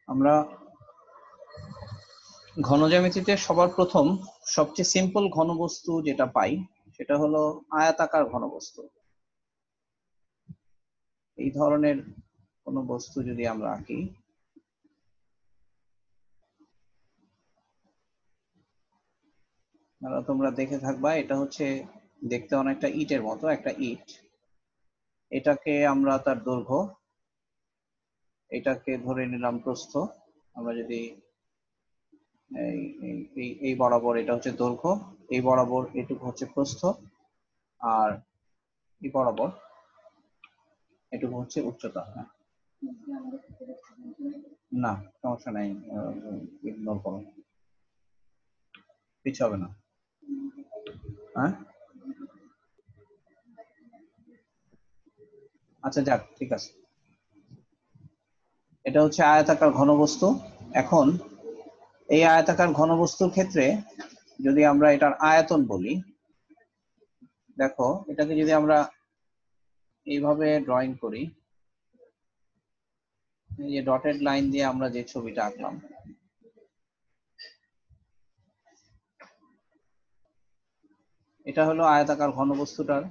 আমরা ঘনজ্যামিতিতে সবার প্রথম সবচেয়ে সিম্পল ঘনবস্তু যেটা পাই সেটা হলো আয়তাকার ঘনবস্তু। এই ধরনের কোন বস্তু যদি আমরা আঁকি, তোমরা দেখে থাকবা, এটা হচ্ছে দেখতে অনেকটা ইটের মতো, একটা ইট। এটাকে আমরা তার দৈর্ঘ্য, এটাকে ধরে নিলাম প্রস্থ। আমরা যদি এই বরাবর এটা হচ্ছে দৈর্ঘ্য, এই বরাবর এটুকু হচ্ছে প্রস্থ, আর এই বরাবর এটুকু হচ্ছে উচ্চতা। না, সমস্যা নাই, ইগনোর করো, কিছু হবে না। হ্যাঁ, আচ্ছা যাক, ঠিক আছে। এটা হচ্ছে আয়তাকার ঘনবস্তু। এখন এই আয়তাকার ঘনবস্তুর ক্ষেত্রে যদি আমরা এটার আয়তন বলি, দেখো এটাকে যদি আমরা এইভাবে ড্রয়িং করি, এই যে ডটেড লাইন দিয়ে আমরা যে ছবিটা আঁকলাম, এটা হলো আয়তাকার ঘনবস্তুটার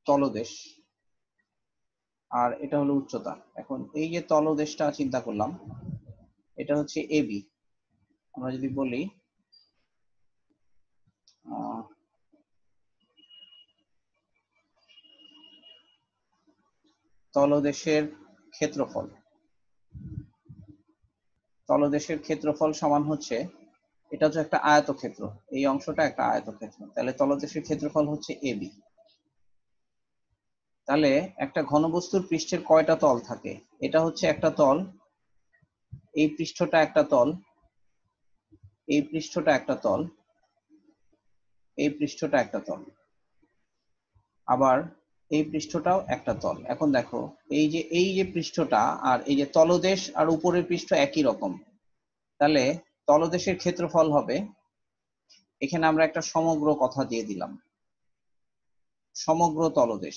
তলদেশ, আর এটা হলো উচ্চতা। এখন এই যে তলদেশটা চিন্তা করলাম, এটা হচ্ছে এবি। আমরা যদি বলি তলদেশের ক্ষেত্রফল, তলদেশের ক্ষেত্রফল সমান হচ্ছে, এটা হচ্ছে একটা আয়তক্ষেত্র, এই অংশটা একটা আয়তক্ষেত্র, তাহলে তলদেশের ক্ষেত্রফল হচ্ছে এবি। তাহলে একটা ঘনবস্তুর পৃষ্ঠের কয়টা তল থাকে? এটা হচ্ছে একটা তল, এই পৃষ্ঠটা একটা তল, এই পৃষ্ঠটা একটা তল, এই পৃষ্ঠটা একটা তল, আবার এই পৃষ্ঠটাও একটা তল। এখন দেখো এই যে পৃষ্ঠটা আর এই যে তলদেশ আর উপরের পৃষ্ঠ একই রকম, তাহলে তলদেশের ক্ষেত্রফল হবে, এখানে আমরা একটা সমগ্র কথা দিয়ে দিলাম, সমগ্র তলদেশ,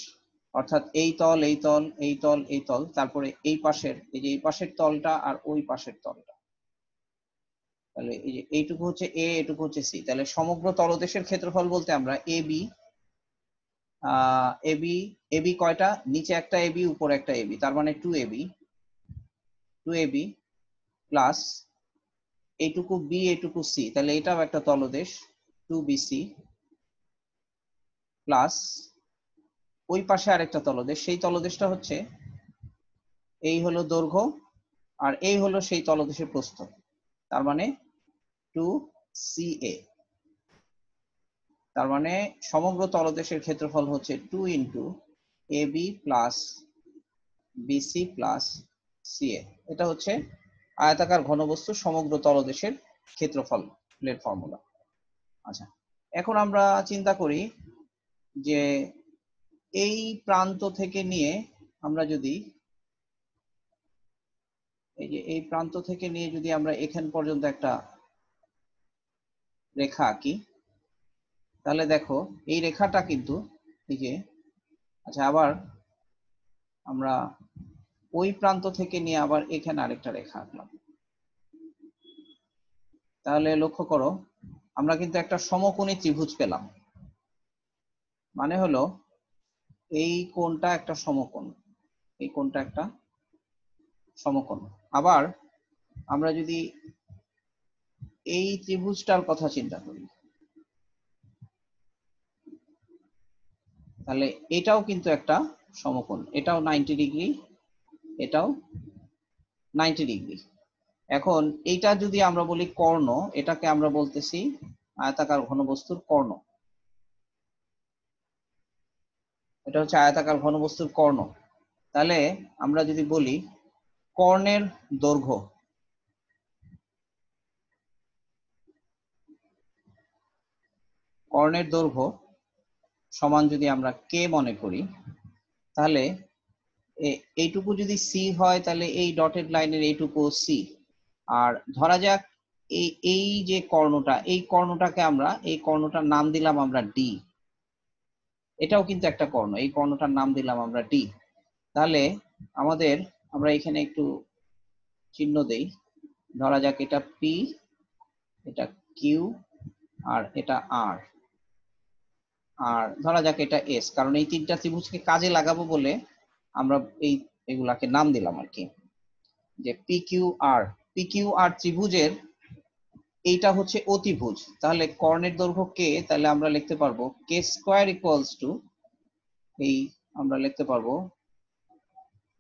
অর্থাৎ এই তল, এই তল, এই তল, এই তল, তারপরে এই পাশের, এই যে এই পাশের তলটা আর ওই পাশের তলটা, তাহলে এই যে এইটুকু হচ্ছে এ, এটুকু হচ্ছে সি। তাহলে সমগ্র তলদেশের ক্ষেত্রফল বলতে আমরা এবি, এবি, এবি কয়টা? নিচে একটা এবি, উপরে একটা এবি, তার মানে 2ab, 2ab প্লাস এইটুকু বি, এইটুকু সি, তাহলে এটাও একটা তলদেশ, 2bc প্লাস ওই পাশে আরেকটা তলদেশ, সেই তলদেশটা হচ্ছে এই হলো দৈর্ঘ্য আর এই হলো সেই তলদেশের প্রস্থ, তার মানে 2ca। তার মানে সমগ্র তলদেশের ক্ষেত্রফল হচ্ছে 2 into AB plus BC plus CA. এটা হচ্ছে আয়তাকার ঘনবস্তু সমগ্র তলদেশের ক্ষেত্রফলের ফর্মুলা। আচ্ছা, এখন আমরা চিন্তা করি যে এই প্রান্ত থেকে নিয়ে আমরা যদি এই প্রান্ত থেকে নিয়ে যদি আমরা এখান পর্যন্ত একটা রেখা আঁকি, তাহলে দেখো এই রেখাটা কিন্তু এই যে, আচ্ছা আবার আমরা ওই প্রান্ত থেকে নিয়ে আবার এখানে আরেকটা রেখা আঁকলাম, তাহলে লক্ষ্য করো আমরা কিন্তু একটা সমকোণী ত্রিভুজ পেলাম। মানে হলো এই কোণটা একটা সমকোণ, এই কোণটা একটা সমকোণ। আবার আমরা যদি এই ত্রিভুজটার কথা চিন্তা করি, তাহলে এটাও কিন্তু একটা সমকোণ, এটাও 90 ডিগ্রি, এটাও 90 ডিগ্রি। এখন এইটা যদি আমরা বলি কর্ণ, এটাকে আমরা বলতেছি আয়তাকার ঘনবস্তুর কর্ণ, এটা হচ্ছে আয়তাকার ঘনবস্তুর কর্ণ। তাহলে আমরা যদি বলি কর্ণের দৈর্ঘ্য, কর্ণের দৈর্ঘ্য সমান যদি আমরা কে মনে করি, তাহলে এইটুকু যদি সি হয়, তাহলে এই ডটেড লাইনের এইটুকু সি। আর ধরা যাক এই যে কর্ণটা, এই কর্ণটাকে আমরা, এই কর্ণটার নাম দিলাম আমরা ডি, এটাও কিন্তু একটা কর্ণ, এই কর্ণটার নাম দিলাম আমরা ডি। তাহলে আমরা এখানে একটু চিহ্ন দেই, ধরা যাক এটা পি, এটা কিউ, আর এটা আর, আর ধরা যাক এটা এস, কারণ এই তিনটা ত্রিভুজকে কাজে লাগাবো বলে আমরা এগুলাকে নাম দিলাম আর কি, যে P Q R. P Q R ত্রিভুজের এইটা হচ্ছে অতিভুজ, তাহলে কর্ণের দৈর্ঘ্য কে, তাহলে আমরা লিখতে পারবো কে স্কোয়ার ইকুয়ালস টু, এই আমরা লিখতে পারবো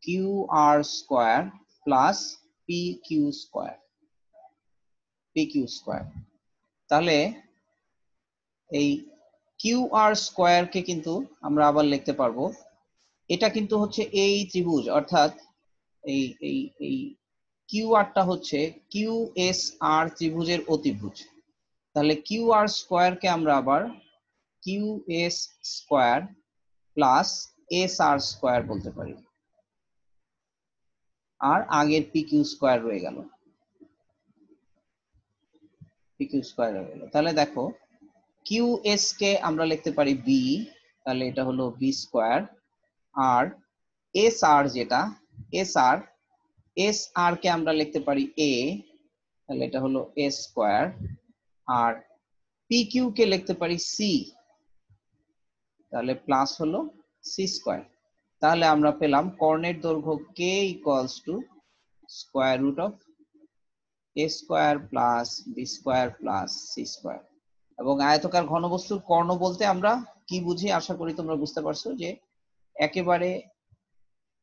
Q R square plus P Q square, P Q square. তাহলে এই কিউ আর স্কোয়ার কে কিন্তু আমরা আবার লিখতে পারবো, এটা কিন্তু হচ্ছে এই ত্রিভুজ, অর্থাৎ এই এই এই কিউ আরটা হচ্ছে কিউ এস আর ত্রিভুজের অতিভুজ। তাহলে কিউ আর স্কোয়ার কে আমরা আবার Q S square plus S R square বলতে পারি, আর আগের পি কিউ স্কোয়ার রয়ে গেল, পি কিউ স্কোয়ার রয়ে গেল। তাহলে দেখো কিউ এস কে আমরা লিখতে পারি বি, তাহলে এটা হলো বি স্কোয়ার, আর এস আর যেটা এস আর, এস আর কে আমরা লিখতে পারি এ, তাহলে এটা হলো এ স্কোয়ার, আর পি কিউ কে লিখতে পারি সি, তাহলে প্লাস হলো সি স্কোয়ার। তাহলে আমরা পেলাম কর্ণের দৈর্ঘ্য কে equals to square root of A square plus B square plus C square. এবং আয়তকার ঘনবস্তুর কর্ণ বলতে আমরা কি বুঝি, আশা করি তোমরা বুঝতে পারছো, যে একেবারে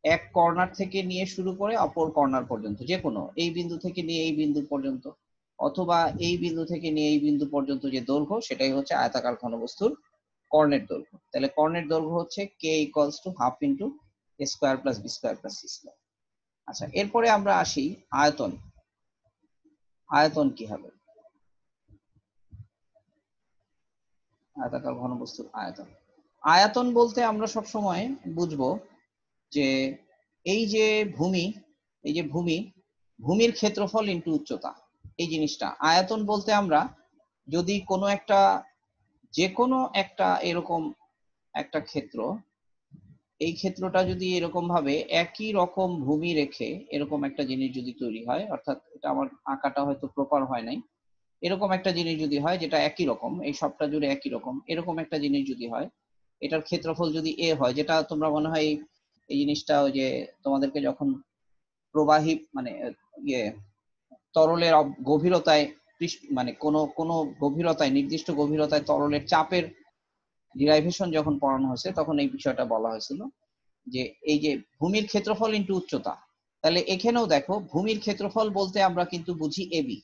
এক কর্নার থেকে নিয়ে শুরু করে অপর কর্নার পর্যন্ত, যে কোনো এই বিন্দু থেকে নিয়ে এই বিন্দু পর্যন্ত, অথবা এই বিন্দু থেকে নিয়ে এই বিন্দু পর্যন্ত যে দৈর্ঘ্য, সেটাই হচ্ছে আয়তাকার ঘনবস্তুর কর্ণের দৈর্ঘ্য। তাহলে কর্ণের দৈর্ঘ্য হচ্ছে কে equals to half into A square plus B square plus C square. আচ্ছা, এরপরে আমরা আসি আয়তন। আয়তন কি হবে? আয়তাকার ঘনবস্তুর আয়তন, আয়তন বলতে আমরা সব সময় বুঝবো যে এই যে ভূমি, এই যে ভূমি, ভূমির ক্ষেত্রফল ইন্টু উচ্চতা, এই জিনিসটা। আয়তন বলতে আমরা যদি কোনো একটা, যে কোনো একটা এরকম একটা ক্ষেত্র, এই ক্ষেত্রটা যদি এরকম ভাবে একই রকম ভূমি রেখে এরকম একটা জিনিস যদি তৈরি হয়, অর্থাৎ এটা আমার আঁকাটা হয়তো প্রপার হয় নাই, এরকম একটা জিনিস যদি হয় যেটা একই রকম, এই সবটা জুড়ে একই রকম, এরকম একটা জিনিস যদি হয়, এটার ক্ষেত্রফল যদি এ হয়, যেটা তোমরা মনে হয় এই জিনিসটা ওই যে তোমাদেরকে যখন প্রবাহী মানে ইয়ে তরলের গভীরতায় মানে কোনো কোনো গভীরতায়, নির্দিষ্ট গভীরতায় তরলের চাপের ডিরাইভেশন যখন পড়ানো হয়েছে তখন এই বিষয়টা বলা হয়েছিল, যে এই যে ভূমির ক্ষেত্রফল ইন্টু উচ্চতা। তাহলে এখানেও দেখো ভূমির ক্ষেত্রফল বলতে আমরা কিন্তু বুঝি এবি,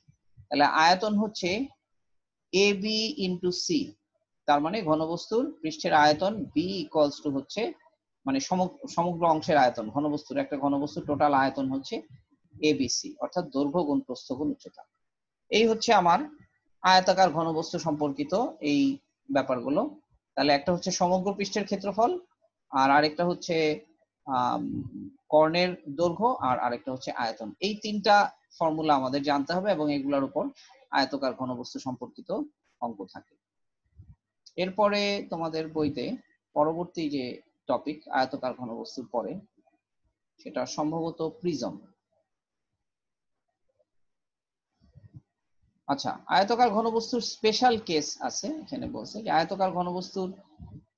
তাহলে আয়তন হচ্ছে এ বি ইন্টু সি, তার মানে ঘনবস্তুর পৃষ্ঠের আয়তন বি ইকুয়ালস টু হচ্ছে, মানে সমগ্র অংশের আয়তন, ঘনবস্তুর একটা ঘনবস্তুর টোটাল আয়তন হচ্ছে এবিসি, অর্থাৎ দৈর্ঘ্য গুণ প্রস্থ গুণ উচ্চতা। এই হচ্ছে আমার আয়তাকার ঘনবস্তু সম্পর্কিত এই ব্যাপারগুলো। তাহলে একটা হচ্ছে সমগ্র পৃষ্ঠের ক্ষেত্রফল, আর আরেকটা হচ্ছে কর্ণের দৈর্ঘ্য, আর আরেকটা হচ্ছে আয়তন। এই তিনটা ফর্মুলা আমাদের জানতে হবে এবং এগুলোর উপর আয়তকার ঘনবস্তু সম্পর্কিত অঙ্ক থাকে। এরপরে তোমাদের বইতে পরবর্তী যে টপিক আয়তকার ঘনবস্তুর পরে, সেটা সম্ভবত প্রিজম। আচ্ছা, আয়তকার ঘনবস্তুর স্পেশাল কেস আছে, এখানে বলছে যে আয়তকার ঘনবস্তুর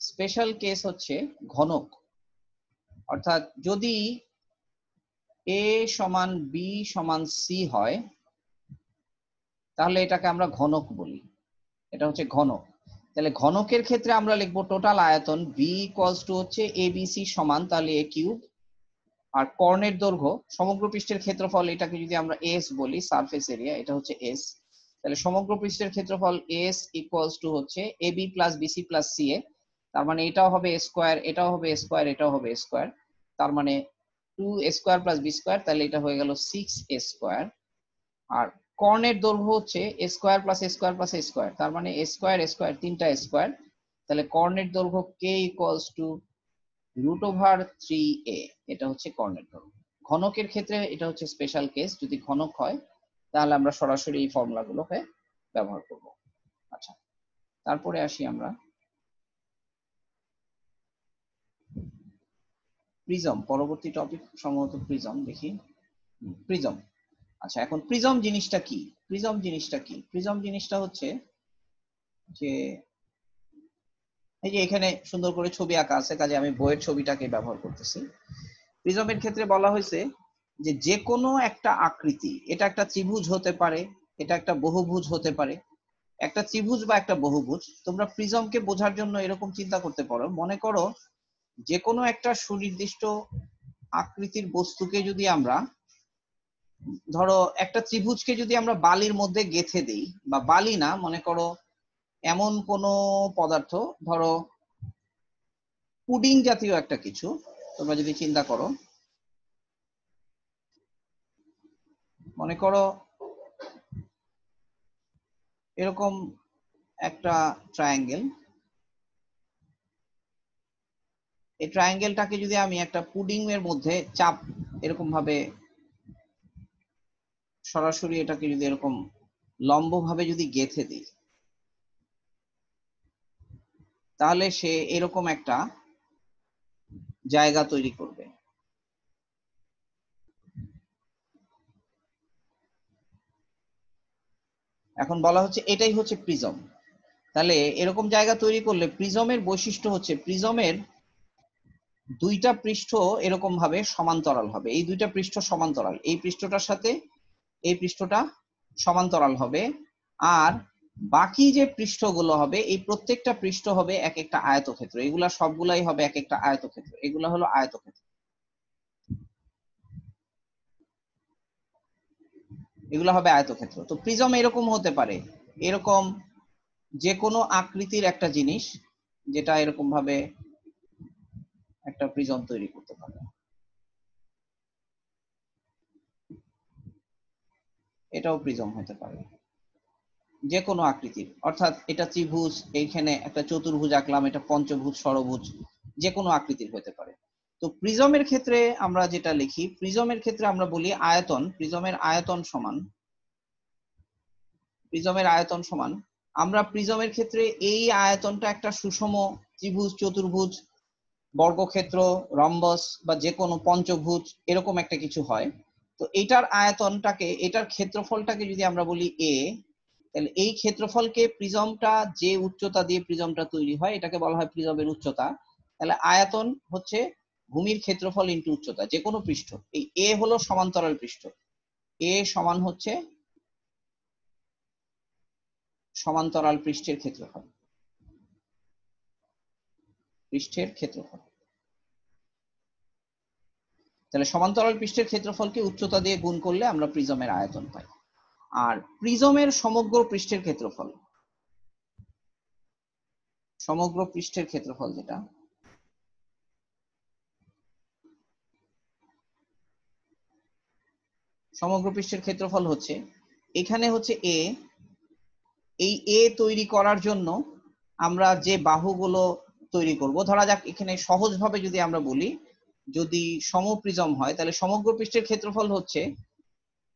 স্পেশাল কেস হচ্ছে ঘনক, অর্থাৎ যদি এ সমান বি সমান সি হয় তাহলে এটাকে আমরা ঘনক বলি, এটা হচ্ছে ঘনক। তাহলে ঘনকের ক্ষেত্রে আমরা লিখবো টোটাল আয়তন বি ইকুয়ালস টু হচ্ছে এ বি সি সমান তাহলে এ কিউব, আর কর্ণের দৈর্ঘ্য সমগ্র পৃষ্ঠের ক্ষেত্রফল, এটাকে যদি আমরা এস বলি, সারফেস এরিয়া, এটা হচ্ছে এস। তাহলে সমগ্র পৃষ্ঠের ক্ষেত্রফল এস ইকুয়ালস টু হচ্ছে A B plus BC plus C A, তার মানে এটাও হবে এ স্কোয়ার, এটাও হবে এ স্কোয়ার, এটাও হবে এ স্কোয়ার, তার মানে 2 স্কোয়ার প্লাস বি স্কোয়ার, তাহলে এটা হয়ে গেল 6 এ স্কোয়ার। আর কর্ণের দৈর্ঘ্য হচ্ছে এ স্কোয়ার প্লাস এ স্কোয়ার প্লাস এ স্কোয়ার, তার মানে এ স্কোয়ার তিনটা স্কোয়ার, তাহলে কর্ণের দৈর্ঘ্য কে ইকুয়ালস টু √3a, এটা হচ্ছে কর্ণের দৈর্ঘ্য। ঘনকের ক্ষেত্রে এটা হচ্ছে স্পেশাল কেস, যদি ঘনক হয় তাহলে আমরা সরাসরি এই ফর্মুলাগুলোকে ব্যবহার করব। আচ্ছা, তারপরে আসি আমরা প্রিজম, পরবর্তী টপিক সম্ভবত প্রিজম, দেখি প্রিজম। আচ্ছা, এখন প্রিজম জিনিসটা কি? প্রিজম জিনিসটা কি? প্রিজম জিনিসটা হচ্ছে যে এই যে এখানে সুন্দর করে ছবি আঁকা আছে, কাজে আমি বইয়ের ছবিটাকে ব্যবহার করতেছি। প্রিজমের ক্ষেত্রে বলা হয়েছে যে যে কোনো একটা আকৃতি, এটা একটা ত্রিভুজ হতে পারে, এটা একটা বহুভুজ হতে পারে, একটা ত্রিভুজ বা একটা বহুভুজ। তোমরা প্রিজমকে বোঝার জন্য এরকম চিন্তা করতে পারো, মনে করো যে কোনো একটা সুনির্দিষ্ট আকৃতির বস্তুকে যদি আমরা, ধরো একটা ত্রিভুজকে যদি আমরা বালির মধ্যে গেঁথে দিই, বা বালি না, মনে করো এমন কোনো পদার্থ, ধরো পুডিং জাতীয় একটা কিছু, তোমরা যদি চিন্তা করো, মনে করো এরকম একটা ট্রায়াঙ্গেল, এই ট্রায়াঙ্গেলটাকে যদি আমি একটা পুডিং এর মধ্যে চাপ এরকম ভাবে সরাসরি এটাকে যদি এরকম লম্ব ভাবে যদি গেঁথে দিই, তাহলে সে এরকম একটা জায়গা তৈরি করবে। এখন বলা হচ্ছে এটাই হচ্ছে প্রিজম। তাহলে এরকম জায়গা তৈরি করলে প্রিজমের বৈশিষ্ট্য হচ্ছে প্রিজমের দুইটা পৃষ্ঠ এরকম ভাবে সমান্তরাল হবে। এই দুইটা পৃষ্ঠ সমান্তরাল, এই পৃষ্ঠটার সাথে এই পৃষ্ঠটা সমান্তরাল হবে। আর বাকি যে পৃষ্ঠগুলো হবে, এই প্রত্যেকটা পৃষ্ঠ হবে এক একটা আয়তক্ষেত্র। এগুলা সবগুলাই হবে এক একটা আয়তক্ষেত্র। এগুলা হলো আয়তক্ষেত্র, এগুলো হবে আয়তক্ষেত্র। তো প্রিজম এরকম হতে পারে, এরকম যে কোনো আকৃতির একটা জিনিস যেটা এরকম ভাবে একটা প্রিজম তৈরি করতে পারে। এটাও প্রিজম হতে পারে যে কোনো আকৃতির, অর্থাৎ এটা ত্রিভুজ, এইখানে একটা চতুর্ভুজ আঁকলাম, এটা পঞ্চভুজ, ষড়ভুজ, যে কোনো আকৃতির হতে পারে। তো প্রিজমের ক্ষেত্রে আমরা যেটা লিখি, প্রিজমের ক্ষেত্রে আমরা বলি আয়তন, প্রিজমের আয়তন সমান, প্রিজমের আয়তন সমান, আমরা প্রিজমের ক্ষেত্রে এই আয়তনটা একটা সুষম ত্রিভুজ, চতুর্ভুজ, বর্গক্ষেত্র, রম্বস বা যে কোনো পঞ্চভুজ এরকম একটা কিছু হয়। তো এটার আয়তনটাকে, এটার ক্ষেত্রফলটাকে যদি আমরা বলি এ, তাহলে এই ক্ষেত্রফলকে, প্রিজমটা যে উচ্চতা দিয়ে প্রিজমটা তৈরি হয় এটাকে বলা হয় প্রিজমের উচ্চতা। তাহলে আয়তন হচ্ছে ভূমির ক্ষেত্রফল ইনটু উচ্চতা, যে কোনো পৃষ্ঠ। এই এ হলো সমান্তরাল পৃষ্ঠ, এ সমান হচ্ছে সমান্তরাল পৃষ্ঠের ক্ষেত্রফল, পৃষ্ঠের ক্ষেত্রফল। তাহলে সমান্তরাল পৃষ্ঠের ক্ষেত্রফলকে উচ্চতা দিয়ে গুণ করলে আমরা প্রিজমের আয়তন পাই। আর প্রিজমের সমগ্র পৃষ্ঠের ক্ষেত্রফল, সমগ্র পৃষ্ঠের ক্ষেত্রফল যেটা, সমগ্র পৃষ্ঠের ক্ষেত্রফল হচ্ছে, এখানে হচ্ছে এ, এই এ তৈরি করার জন্য আমরা যে বাহুগুলো তৈরি করব, ধরা যাক এখানে সহজভাবে যদি আমরা বলি, যদি সমপ্রিজম হয় তাহলে সমগ্র পৃষ্ঠের ক্ষেত্রফল হচ্ছে,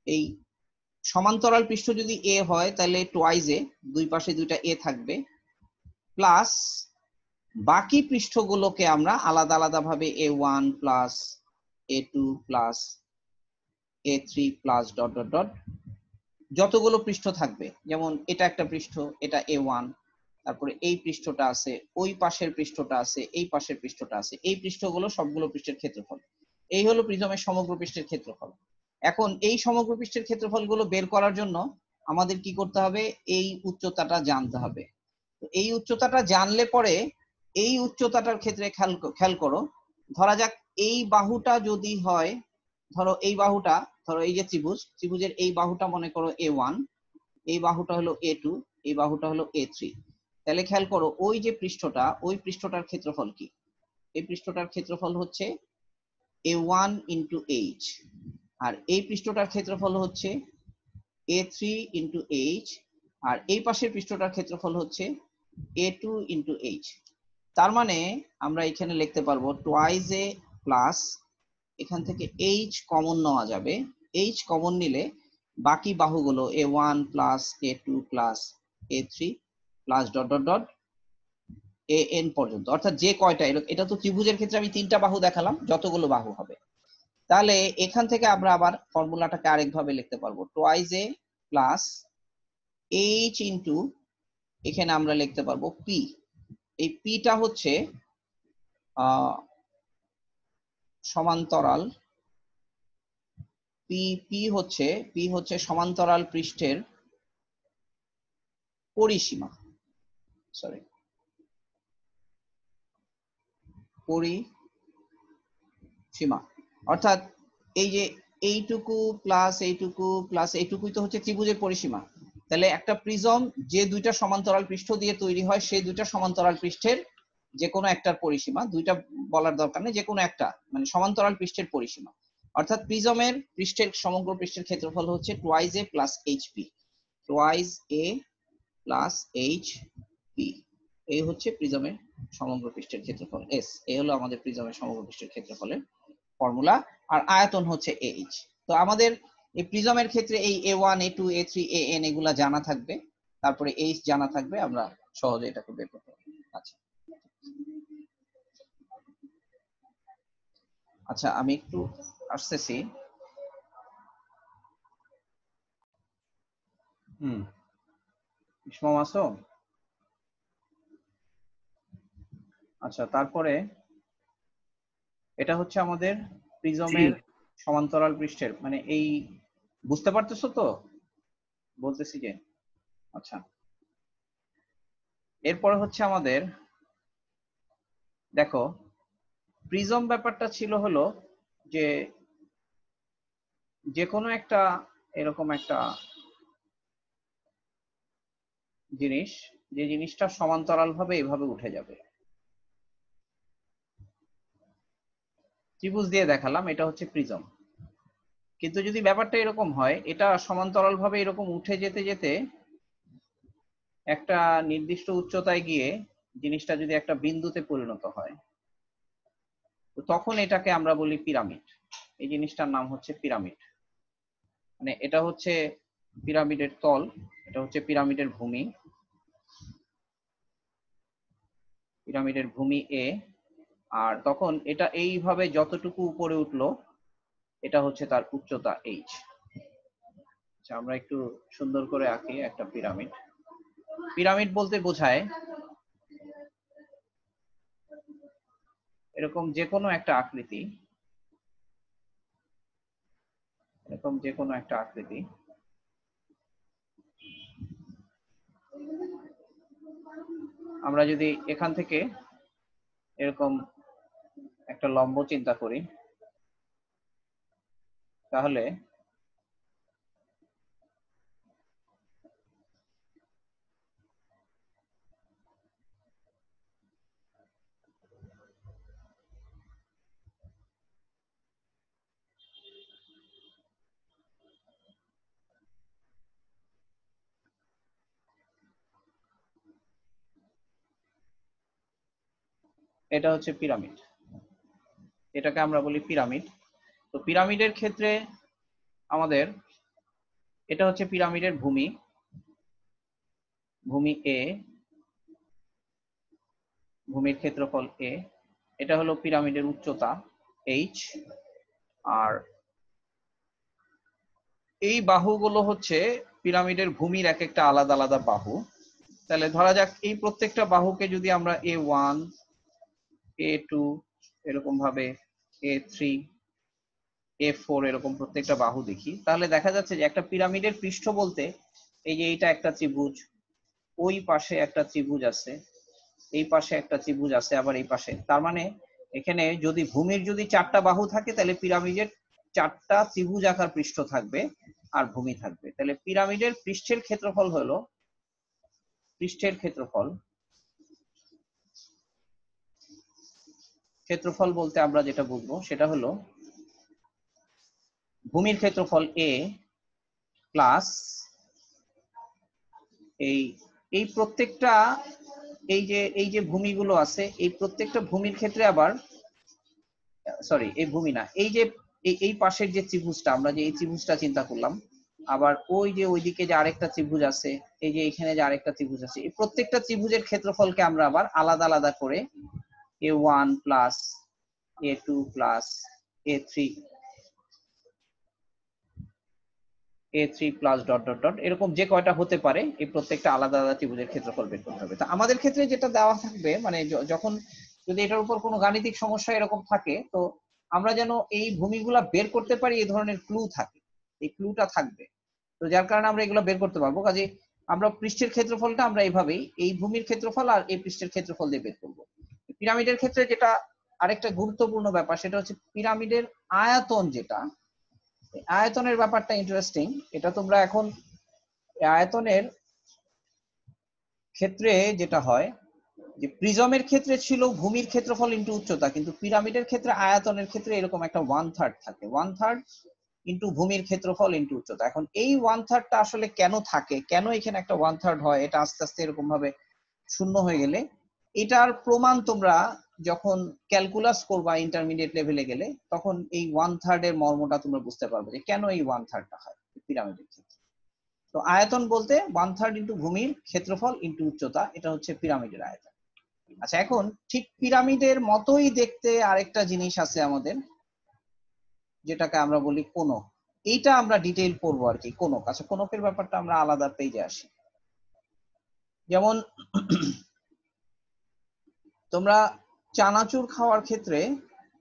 এই সমান্তরাল পৃষ্ঠ যদি এ হয় তাহলে টোয়াইজ এ, দুই পাশে দুইটা এ থাকবে, প্লাস বাকি পৃষ্ঠগুলোকে আমরা আলাদা আলাদা ভাবে A1 plus A2 plus A3 plus dot dot dot, যতগুলো পৃষ্ঠ থাকবে, যেমন এটা একটা পৃষ্ঠ, এটা A1, তারপরে এই পৃষ্ঠটা আছে, ওই পাশের পৃষ্ঠটা আছে, এই পাশের পৃষ্ঠটা আছে, এই পৃষ্ঠগুলো সবগুলো পৃষ্ঠের ক্ষেত্রফল। এই হলো প্রিজমের সমগ্র পৃষ্ঠের ক্ষেত্রফল। এখন এই সমগ্র পৃষ্ঠের ক্ষেত্রফলগুলো বের করার জন্য আমাদের কি করতে হবে, এই উচ্চতাটা জানতে হবে। তো এই উচ্চতাটা জানলে পরে, এই উচ্চতাটার ক্ষেত্রে খেয়াল করো, ধরা যাক এই বাহুটা যদি হয়, ধরো এই বাহুটা, ধরো এই যে ত্রিভুজ, ত্রিভুজের এই বাহুটা মনে করো A1, এই বাহুটা হলো A2, এই বাহুটা হলো A3। তাহলে খেয়াল করো ওই যে পৃষ্ঠটা, ওই পৃষ্ঠটার ক্ষেত্রফল কি? এই পৃষ্ঠটার ক্ষেত্রফল হচ্ছে A1 ইন্টু H, আর এই পৃষ্ঠটার ক্ষেত্রফল হচ্ছে A3 ইন্টু H, আর এই পাশের পৃষ্ঠটার ক্ষেত্রফল হচ্ছে A2 ইন্টু H। তার মানে আমরা এখানে লিখতে পারবো টোয়াইজ এ প্লাস, এখান থেকে H কমন নেওয়া যাবে, H কমন নিলে বাকি বাহুগুলো A1 plus A2 plus A3 plus dot dot dot AN পর্যন্ত, অর্থাৎ যে কয়টা, এটা তো ত্রিভুজের ক্ষেত্রে আমি তিনটা বাহু দেখালাম, যতগুলো বাহু হবে তাহলে এখান থেকে আমরা আবার ফর্মুলাটাকে আরেকভাবে লিখতে পারবো, টোয়াইজ এ প্লাস এইচ ইন্টু, এখানে আমরা লিখতে পারবো পি। এই পিটা হচ্ছে সমান্তরাল, পি হচ্ছে সমান্তরাল পৃষ্ঠের পরিসীমা, সরি পরিসীমা, অর্থাৎ এই যে এইটুকু প্লাস এইটুকু প্লাস এইটুকুই তো হচ্ছে ত্রিভুজের পরিসীমা। তাহলে একটা প্রিজম যে দুইটা সমান্তরাল পৃষ্ঠ দিয়ে তৈরি হয়, সেই দুইটা সমান্তরাল পৃষ্ঠের যে কোনো একটার পরিসীমা, দুইটা বলার দরকার নেই, যে কোনো একটা মানে সমান্তরাল পৃষ্ঠের পরিসীমা, অর্থাৎ প্রিজমের পৃষ্ঠের সমগ্র পৃষ্ঠের ক্ষেত্রফল হচ্ছে টোয়াইজ এ প্লাস এইচপি, টোয়াইজ এ প্লাস এইচপি, এই হচ্ছে প্রিজমের সমগ্র পৃষ্ঠের ক্ষেত্রফল এস। এই হলো আমাদের প্রিজমের সমগ্র পৃষ্ঠের ক্ষেত্রফলের ফর্মুলা। আর আয়তন হচ্ছে এইচ। তো আমাদের এই প্রিজমের ক্ষেত্রে এই A1 A2 A3 AN এগুলা জানা থাকবে, তারপরে এইচ জানা থাকবে, আমরা সহজে এটাকে বের করতে পারবো। আচ্ছা আমি একটু আসতেছি। ইসমা মাসুম, আচ্ছা তারপরে এটা হচ্ছে আমাদের প্রিজমের সমান্তরাল পৃষ্ঠের, মানে এই বুঝতে পারতেছো তো বলতেছি যে, আচ্ছা এরপরে হচ্ছে আমাদের দেখো প্রিজম ব্যাপারটা ছিল হলো যে যে কোনো একটা এরকম একটা জিনিস, যে জিনিসটা সমান্তরাল ভাবে এভাবে উঠে যাবে, ত্রিভুজ দিয়ে দেখালাম এটা হচ্ছে প্রিজম। কিন্তু যদি ব্যাপারটা এরকম হয়, এটা সমান্তরাল ভাবে এরকম উঠে যেতে যেতে একটা নির্দিষ্ট উচ্চতায় গিয়ে জিনিসটা যদি একটা বিন্দুতে পরিণত হয়, তো তখন এটাকে আমরা বলি পিরামিড। এই জিনিসটার নাম হচ্ছে পিরামিড। মানে এটা হচ্ছে পিরামিডের তল, এটা হচ্ছে পিরামিডের ভূমি, পিরামিডের ভূমি এ। আর তখন এটা এইভাবে যতটুকু উপরে উঠলো, এটা হচ্ছে তার উচ্চতা এইচ। আচ্ছা আমরা একটু সুন্দর করে আঁকি একটা পিরামিড। পিরামিড বলতে বোঝায় এরকম যে কোনো একটা আকৃতি, এরকম যে কোনো একটা আকৃতি আমরা যদি এখান থেকে এরকম একটা লম্ব চিন্তা করি, তাহলে এটা হচ্ছে পিরামিড, এটাকে আমরা বলি পিরামিড। তো পিরামিডের ক্ষেত্রে আমাদের এটা হচ্ছে পিরামিডের ভূমি, ভূমি এ, ভূমির ক্ষেত্রফল এ, এটা হলো পিরামিডের উচ্চতা এইচ। আর এই বাহুগুলো হচ্ছে পিরামিডের ভূমির এক একটা আলাদা আলাদা বাহু। তাহলে ধরা যাক এই প্রত্যেকটা বাহুকে যদি আমরা A1 A2 এরকম ভাবে A3 A4 এরকম প্রত্যেকটা বাহু দেখি, তাহলে দেখা যাচ্ছে যে একটা পিরামিডের পৃষ্ঠ বলতে এই যে এইটা একটা ত্রিভুজ, ওই পাশে একটা ত্রিভুজ আছে, এই পাশে একটা ত্রিভুজ আছে, আবার এই পাশে। তার মানে এখানে যদি ভূমির যদি চারটা বাহু থাকে, তাহলে পিরামিডের চারটা ত্রিভুজ আকার পৃষ্ঠ থাকবে আর ভূমি থাকবে। তাহলে পিরামিডের পৃষ্ঠের ক্ষেত্রফল হলো, পৃষ্ঠের ক্ষেত্রফল, ক্ষেত্রফল বলতে আমরা যেটা বুঝবো সেটা হলো ভূমির ক্ষেত্রফল এ প্লাস এই এই প্রত্যেকটা এই যে ভূমিগুলো আছে, এই প্রত্যেকটা ভূমির ক্ষেত্রে আবার, সরি এই ভূমি না, এই যে এই পাশের যে ত্রিভুজটা, আমরা যে এই ত্রিভুজটা চিন্তা করলাম, আবার ওই যে ওইদিকে যে আরেকটা ত্রিভুজ আছে, এই যে এখানে যে আরেকটা ত্রিভুজ আছে, এই প্রত্যেকটা ত্রিভুজের ক্ষেত্রফলকে আমরা আবার আলাদা আলাদা করে A1 plus A2 plus A3 A3 plus dot dot dot এরকম যে কয়টা হতে পারে এই প্রত্যেকটা আলাদা আলাদা ত্রিভুজের ক্ষেত্রফল বের করতে হবে। তো আমাদের ক্ষেত্রে যেটা দেওয়া থাকবে মানে যখন যদি এটার উপর কোনো গাণিতিক সমস্যা এরকম থাকে তো আমরা যেন এই ভূমিগুলা বের করতে পারি এই ধরনের ক্লু থাকে, এই ক্লুটা থাকবে। তো যার কারণে আমরা এগুলো বের করতে পারবো। কাজে আমরা পৃষ্ঠের ক্ষেত্রফলটা আমরা এইভাবেই এই ভূমির ক্ষেত্রফল আর এই পৃষ্ঠের ক্ষেত্রফল দিয়ে বের করবো। পিরামিডের ক্ষেত্রে যেটা আরেকটা গুরুত্বপূর্ণ ব্যাপার সেটা হচ্ছে পিরামিডের আয়তন যেটা, আয়তনের ব্যাপারটা ইন্টারেস্টিং। এটা তোমরা এখন আয়তনের ক্ষেত্রে যেটা হয় যে প্রিজমের ক্ষেত্রে ছিল ভূমির ক্ষেত্রফল ইন্টু উচ্চতা, কিন্তু পিরামিডের ক্ষেত্রে আয়তনের ক্ষেত্রে এরকম একটা 1/3 থাকে, 1/3 ইন্টু ভূমির ক্ষেত্রফল ইন্টু উচ্চতা। এখন এই 1/3টা আসলে কেন থাকে, কেন এখানে একটা 1/3 হয়, এটা আস্তে আস্তে এরকম ভাবে শূন্য হয়ে গেলে এটার প্রমাণ তোমরা যখন ক্যালকুলাস করবা ইন্টারমিডিয়েট লেভেলে গেলে তখন এই 1/3 এর মর্মটা তোমরা বুঝতে পারবে যে কেন এই 1/3টা হয় পিরামিডের ক্ষেত্রে। তো আয়তন বলতে 1/3 ইন্টু ভূমির ক্ষেত্রফল ইন্টু উচ্চতা, এটা হচ্ছে পিরামিডের আয়তন। আচ্ছা, এখন ঠিক পিরামিডের মতোই দেখতে আরেকটা জিনিস আছে আমাদের, যেটাকে আমরা বলি কোণক। এইটা আমরা ডিটেইল পড়বো আর কি, কোণক। আচ্ছা, কোণকের ব্যাপারটা আমরা আলাদা পেজে আসি। যেমন তোমরা চানাচুর খাওয়ার ক্ষেত্রে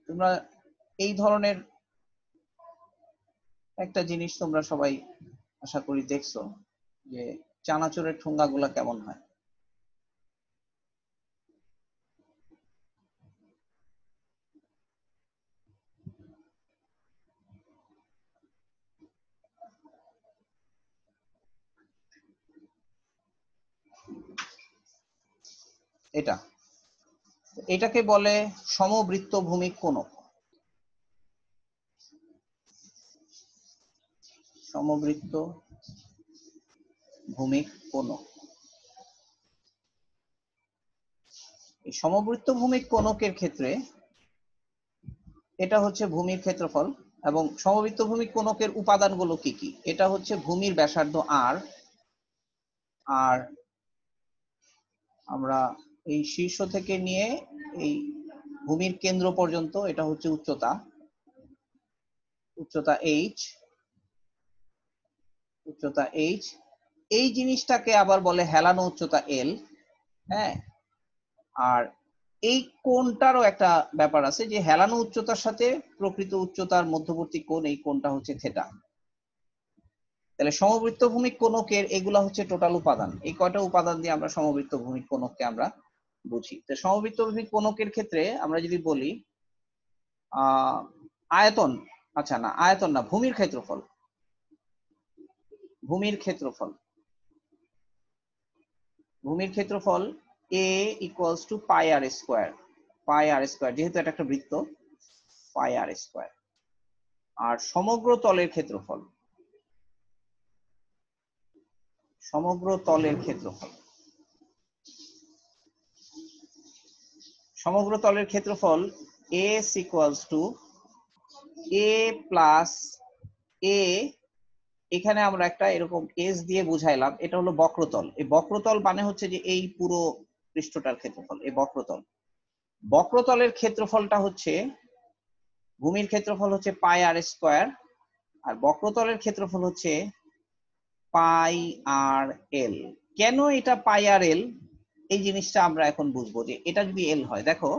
তোমরা এই ধরনের একটা জিনিস তোমরা সবাই আশা করি দেখছো যে চানাচুরের ঠোঙ্গাগুলা কেমন হয়। এটাকে বলে সমবৃত্ত ভূমিক কোণক। সমবৃত্ত ভূমিক কোণক। এই সমবৃত্ত ভূমিক কোণকের ক্ষেত্রে এটা হচ্ছে ভূমির ক্ষেত্রফল, এবং সমবৃত্ত ভূমিক কোণকের উপাদানগুলো কি কি, এটা হচ্ছে ভূমির ব্যাসার্ধ আর আমরা এই শীর্ষ থেকে নিয়ে এই ভূমির কেন্দ্র পর্যন্ত এটা হচ্ছে উচ্চতা h, এই জিনিসটাকে আবার বলে হেলানো উচ্চতা l। হ্যাঁ, আর এই কোণটারও একটা ব্যাপার আছে যে হেলানো উচ্চতার সাথে প্রকৃত উচ্চতার মধ্যবর্তী কোণ, এই কোণটা হচ্ছে থিটা। তাহলে সমবৃত্ত ভূমিক কোণকের এগুলা হচ্ছে টোটাল উপাদান। এই কয়টা উপাদান দিয়ে আমরা সমবৃত্ত ভূমিক কোণককে আমরা বুঝি। তো সমবৃত্ত ভূমিক কোণকের ক্ষেত্রে আমরা যদি বলি আয়তন, আচ্ছা না আয়তন না, ভূমির ক্ষেত্রফল। ভূমির ক্ষেত্রফল a equals to pi r square, যেহেতু এটা একটা বৃত্ত, পাই আর স্কোয়ার। আর সমগ্র তলের ক্ষেত্রফল, সমগ্র তলের ক্ষেত্রফল s equals to a plus a, এখানে আমরা একটা এরকম এস দিয়ে বুঝাইলাম, এটা হলো বক্রতল। এই বক্রতল মানে হচ্ছে যে এই পুরো পৃষ্ঠটার ক্ষেত্রফল। এই বক্রতলের ক্ষেত্রফলটা হচ্ছে, ভূমির ক্ষেত্রফল হচ্ছে পাই আর স্কোয়ার, আর বক্রতলের ক্ষেত্রফল হচ্ছে পাই আর এল। কেন এটা পাই আর এল, এই জিনিসটা আমরা এখন বুঝবো যে এটা যদি এল হয়। দেখো,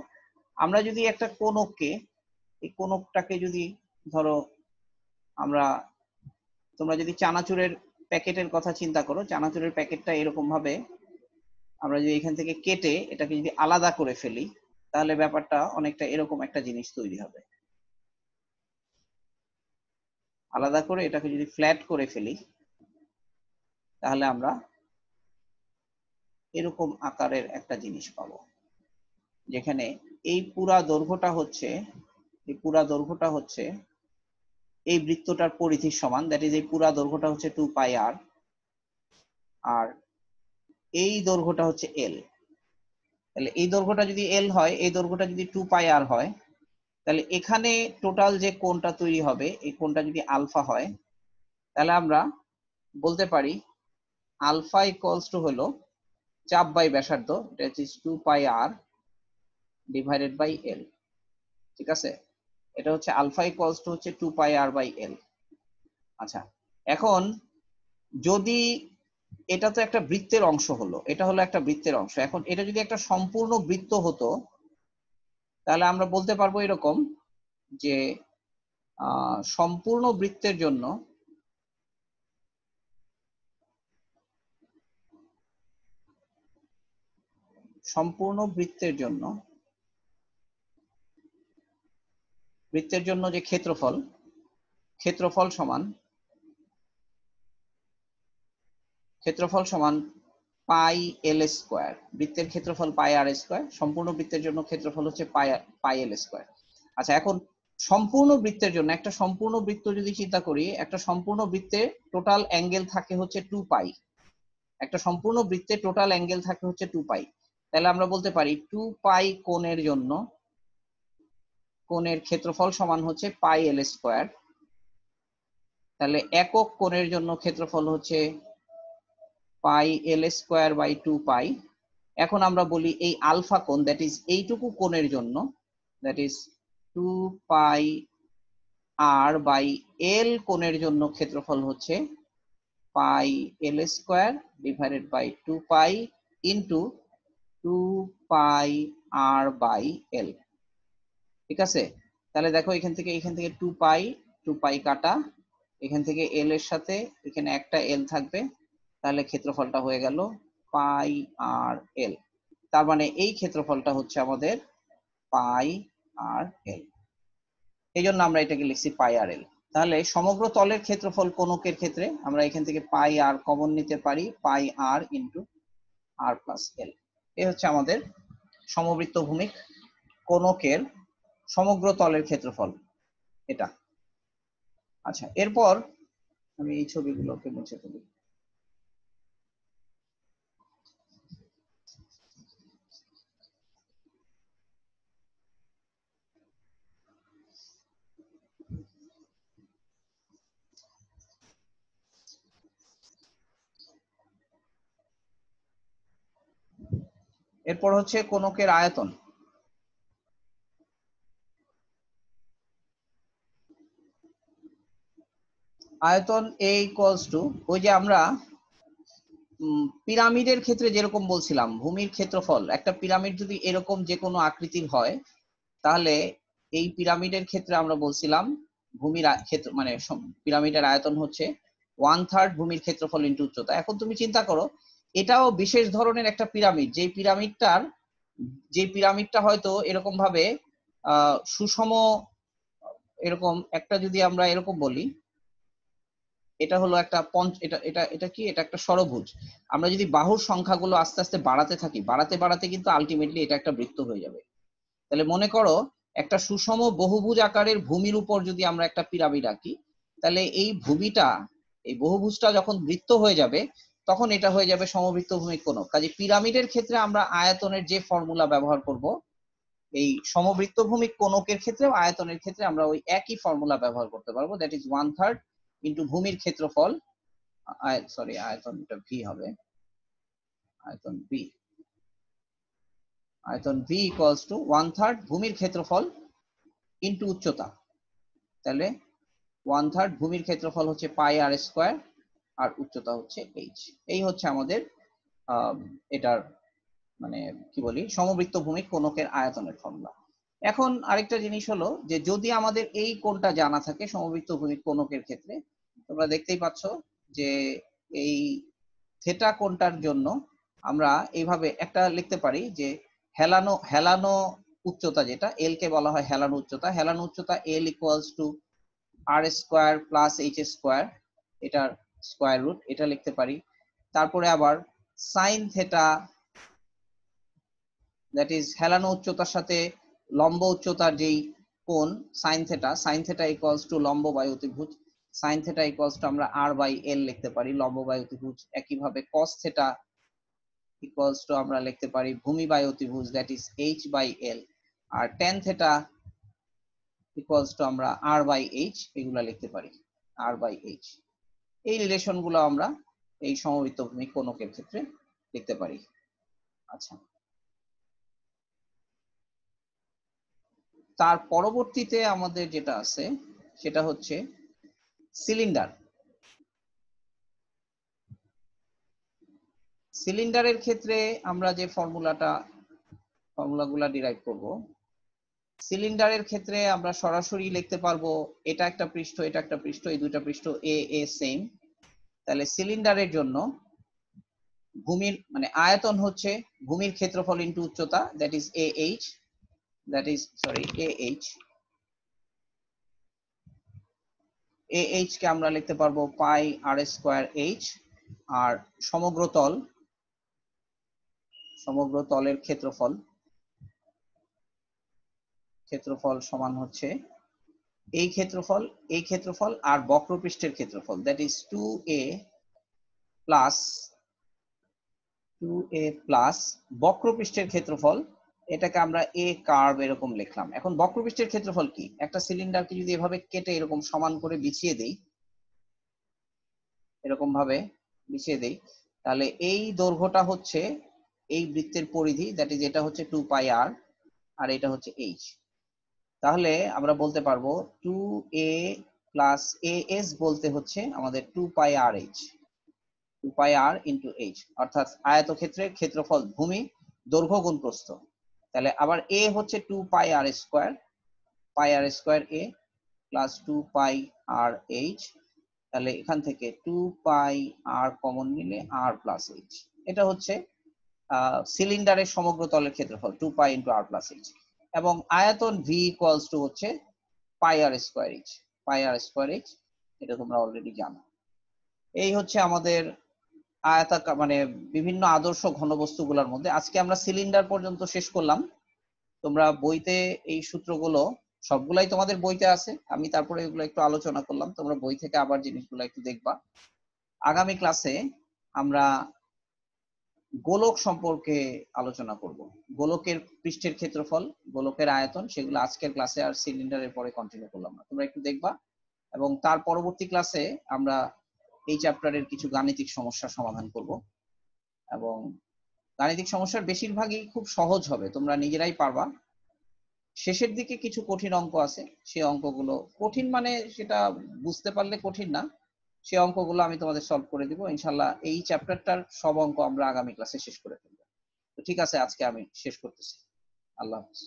আমরা যদি একটা কোণককে, এই কোণকটাকে যদি ধরো তোমরা যদি চানাচুরের প্যাকেটের কথা চিন্তা করো, চানাচুরের প্যাকেটটা এরকম ভাবে আমরা যদি এখান থেকে কেটে এটাকে যদি আলাদা করে ফেলি তাহলে ব্যাপারটা অনেকটা এরকম একটা জিনিস তৈরি হবে। আলাদা করে এটাকে যদি ফ্ল্যাট করে ফেলি তাহলে আমরা এরকম আকারের একটা জিনিস পাবো, যেখানে এই পুরা দৈর্ঘ্যটা হচ্ছে এই বৃত্তটার পরিধির সমান, দ্যাট ইজ এই পুরা দৈর্ঘ্যটা হচ্ছে 2 পাই আর, আর এই দৈর্ঘ্যটা হচ্ছে এল। তাহলে এই দৈর্ঘ্যটা যদি এল হয়, এই দৈর্ঘ্যটা যদি 2 পাই আর হয়, তাহলে এখানে টোটাল যে কোণটা তৈরি হবে এই কোণটা যদি আলফা হয়, তাহলে আমরা বলতে পারি আলফা ইকুয়ালস টু হলো চাপ বাই ব্যাসার্ধ, that is 2 pi r divided by এল। ঠিক আছে, এটা হচ্ছে আলফা ইকুয়ালস টু হচ্ছে 2 পাই আর বাই এল। আচ্ছা, এখন যদি এটা তো একটা বৃত্তের অংশ হলো, এটা হলো একটা বৃত্তের অংশ। এখন এটা যদি একটা সম্পূর্ণ বৃত্ত হতো তাহলে আমরা বলতে পারবো এরকম যে সম্পূর্ণ বৃত্তের জন্য যে ক্ষেত্রফল সমান পাই এল স্কোয়ার। বৃত্তের ক্ষেত্রফল পাই আর স্কোয়ার, সম্পূর্ণ বৃত্তের জন্য ক্ষেত্রফল হচ্ছে পাই এল স্কোয়ার। আচ্ছা, এখন সম্পূর্ণ বৃত্তের জন্য একটা সম্পূর্ণ বৃত্ত যদি চিন্তা করি, একটা সম্পূর্ণ বৃত্তে টোটাল অ্যাঙ্গেল থাকে হচ্ছে 2 পাই। একটা সম্পূর্ণ বৃত্তে টোটাল অ্যাঙ্গেল থাকে হচ্ছে 2 পাই। তাহলে আমরা বলতে পারি 2 পাই কোণের জন্য কোণের ক্ষেত্রফল সমান হচ্ছে পাই এল স্কোয়ার। তাহলে একক কোণের জন্য ক্ষেত্রফল হচ্ছে পাই এল স্কোয়ার বাই 2 পাই। এখন আমরা বলি এই আলফা কোণ, দ্যাট ইজ এইটুকু কোণের জন্য, that is 2 pi R by L কোণের জন্য ক্ষেত্রফল হচ্ছে pi L square divided by 2 pi into 2 pi R by এল। ঠিক আছে, তাহলে দেখো এখান থেকে 2 পাই কাটা, এখান থেকে এল এর সাথে এখানে একটা এল থাকবে, তাহলে ক্ষেত্রফলটা হয়ে গেল পাই আর এল। তার মানে এই ক্ষেত্রফলটা হচ্ছে আমাদের পাই আর এল, এই জন্য আমরা এটাকে লিখছি পাই আর এল। তাহলে সমগ্র তলের ক্ষেত্রফল কোণকের ক্ষেত্রে আমরা এখান থেকে পাই আর কমন নিতে পারি, পাই আর ইন্টু আর প্লাস এল। এই হচ্ছে আমাদের সমবৃত্তভূমিক কোণকের সমগ্র তলের ক্ষেত্রফল এটা। আচ্ছা, এরপর আমি এই ছবিগুলোকে মুছে ফেলি। এরপর হচ্ছে কোণকের আয়তন। আয়তন এ ইকুয়ালস টু, ওই যে আমরা পিরামিডের ক্ষেত্রে যেরকম বলছিলাম, ভূমির ক্ষেত্রফল, একটা পিরামিড যদি এরকম যে কোনো আকৃতির হয় তাহলে এই পিরামিডের ক্ষেত্রে আমরা বলছিলাম ভূমির ক্ষেত্র মানে পিরামিডের আয়তন হচ্ছে 1/3 ভূমির ক্ষেত্রফল ইন্টু উচ্চতা। এখন তুমি চিন্তা করো, এটাও বিশেষ ধরনের একটা পিরামিড, যে পিরামিডটা হয়তো এরকম ভাবে সুষম, এরকম একটা, যদি আমরা এরকম বলি এটা হলো একটা এটা এটা এটা কি, এটা একটা ষড়ভুজ। আমরা যদি বাহুর সংখ্যাগুলো আস্তে আস্তে বাড়াতে থাকি, বাড়াতে বাড়াতে কিন্তু আলটিমেটলি এটা একটা বৃত্ত হয়ে যাবে। তাহলে মনে করো একটা সুষম বহুভুজ আকারের ভূমির উপর যদি আমরা একটা পিরামিড আঁকি, তাহলে এই বহুভুজটা যখন বৃত্ত হয়ে যাবে তখন এটা হয়ে যাবে সমবৃত্ত ভূমিক কোণ। কাজে পিরামিডের ক্ষেত্রে আমরা আয়তনের যে ফর্মুলা ব্যবহার করব, এই সমবৃত্ত ভূমিক কোণকের ক্ষেত্রেও আয়তনের ক্ষেত্রে আমরা ওই একই ফর্মুলা ব্যবহার করতে পারবো, দ্যাট ইজ 1/3 ইন্টু ভূমির ক্ষেত্রফল, সরি আয়তনটা ভি হবে, আয়তন ভি ইকুয়ালস টু 1/3 ভূমির ক্ষেত্রফল ইন্টু উচ্চতা। তাহলে 1/3 ভূমির ক্ষেত্রফল হচ্ছে পাই আর স্কোয়ার আর উচ্চতা হচ্ছে এইচ। এই হচ্ছে আমাদের এটার মানে কি বলি, সমবৃত্ত ভূমিক কোণকের আয়তনের ফর্মুলা। এখন আরেকটা জিনিস হলো যে যদি আমাদের এই কোণটা জানা থাকে সমবৃত্ত ভূমিক কোণকের ক্ষেত্রে, তোমরা দেখতেই পাচ্ছ যে এই থেটা কোণটার জন্য আমরা এইভাবে একটা লিখতে পারি যে হেলানো উচ্চতা, যেটা এল কে বলা হয় হেলানো উচ্চতা L equals to R square plus H square, এটার স্কোয়ার রুট, এটা লিখতে পারি। তারপরে আবার সাইন থেটা, দ্যাট ইজ হেলানো উচ্চতার সাথে লম্ব উচ্চতার যেই কোণ সাইন থেটা ইকুয়ালস টু লম্ব বাই অতিভুজ, সাইন থেটা ইকুয়ালস টু আমরা আর বাই এল লিখতে পারি, লম্ব বাই অতিভুজ। একইভাবে কস থেটা ইকুয়ালস টু আমরা লিখতে পারি ভূমি বাই অতিভুজ, that is h by l. আর ট্যান থেটা ইকুয়ালস টু আমরা আর বাই এইচ, এগুলা লিখতে পারি, আর বাই এইচ। এই রিলেশন গুলো আমরা এই সমবৃত্ত ভূমিক কোণকের ক্ষেত্রে লিখতে পারি। আচ্ছা, তার পরবর্তীতে আমাদের যেটা আছে সেটা হচ্ছে সিলিন্ডার। সিলিন্ডারের ক্ষেত্রে আমরা যে ফর্মুলাগুলা ডিরাইভ করব, সিলিন্ডারের ক্ষেত্রে আমরা সরাসরি লিখতে পারবো এটা একটা পৃষ্ঠ, এটা একটা পৃষ্ঠ, এই দুইটা পৃষ্ঠ এ সেম। তাহলে সিলিন্ডারের জন্য ভূমির মানে আয়তন হচ্ছে ভূমির ক্ষেত্রফল ইনটু উচ্চতা, দ্যাট ইজ AH কে আমরা লিখতে পারবো পাই আর স্কয়ার এইচ। আর সমগ্র তলের ক্ষেত্রফল সমান হচ্ছে এই ক্ষেত্রফল আর বক্রপৃষ্ঠের ক্ষেত্রফল, দ্যাট ইজ 2a প্লাস বক্রপৃষ্ঠের ক্ষেত্রফল, এটাকে আমরা এ কার্ভ এরকম লিখলাম। এখন বক্রপৃষ্ঠের ক্ষেত্রফল কি? একটা সিলিন্ডারকে যদি এভাবে কেটে এরকম সমান করে বিছিয়ে দেই, এরকম ভাবে বিছিয়ে দেই, তাহলে এই দৈর্ঘ্যটা হচ্ছে এই বৃত্তের পরিধি, দ্যাট ইজ এটা হচ্ছে 2 পাই আর, আর এটা হচ্ছে এইচ। তাহলে আমরা বলতে পারবো 2a প্লাস as বলতে হচ্ছে আমাদের 2 পাই আর এইচ, 2 পাই আর ইন্টু এইচ, অর্থাৎ আয়তক্ষেত্রের ক্ষেত্রফল ভূমি দৈর্ঘ্য গুণ প্রস্থ। তাহলে আবার a হচ্ছে 2 pi R square a plus 2 pi R H. তাহলে এখান থেকে 2 পাই আর কমন নিলে আর প্লাস এইচ। এটা হচ্ছে সিলিন্ডারের সমগ্র তলের ক্ষেত্রফল 2 পাই ইন্টু আর প্লাস এইচ। এবং আয়তন v ইকুয়ালস টু হচ্ছে পাই আর স্কয়ার এইচ। এটা তোমরা অলরেডি জানো। এই হচ্ছে আমাদের মানে বিভিন্ন আদর্শ ঘনবস্তুগুলোর মধ্যে আজকে আমরা সিলিন্ডার পর্যন্ত শেষ করলাম। তোমরা বইতে এই সূত্রগুলো সবগুলাই তোমাদের বইতে আছে, আমি তারপরে এগুলো একটু আলোচনা করলাম, তোমরা বই থেকে আবার জিনিসগুলো একটু দেখবা। আগামী ক্লাসে আমরা গোলক সম্পর্কে আলোচনা করব। গোলকের পৃষ্ঠের ক্ষেত্রফল, গোলকের আয়তন, সেগুলো আজকের ক্লাসে আর সিলিন্ডারের পরে কন্টিনিউ করলাম না, তোমরা একটু দেখবা। এবং তার পরবর্তী ক্লাসে আমরা এই চ্যাপ্টারের কিছু গাণিতিক সমস্যা সমাধান করব। এবং গাণিতিক সমস্যার বেশিরভাগই খুব সহজ হবে, তোমরা নিজেরাই পারবা। শেষের দিকে কিছু কঠিন অঙ্ক আছে, সেই অঙ্কগুলো কঠিন মানে সেটা বুঝতে পারলে কঠিন না, সেই অঙ্কগুলো আমি তোমাদের সলভ করে দিব ইনশাল্লাহ। এই চ্যাপ্টারটার সব অঙ্ক আমরা আগামী ক্লাসে শেষ করে ফেলবো। তো ঠিক আছে, আজকে আমি শেষ করতেছি। আল্লাহ হাফেজ।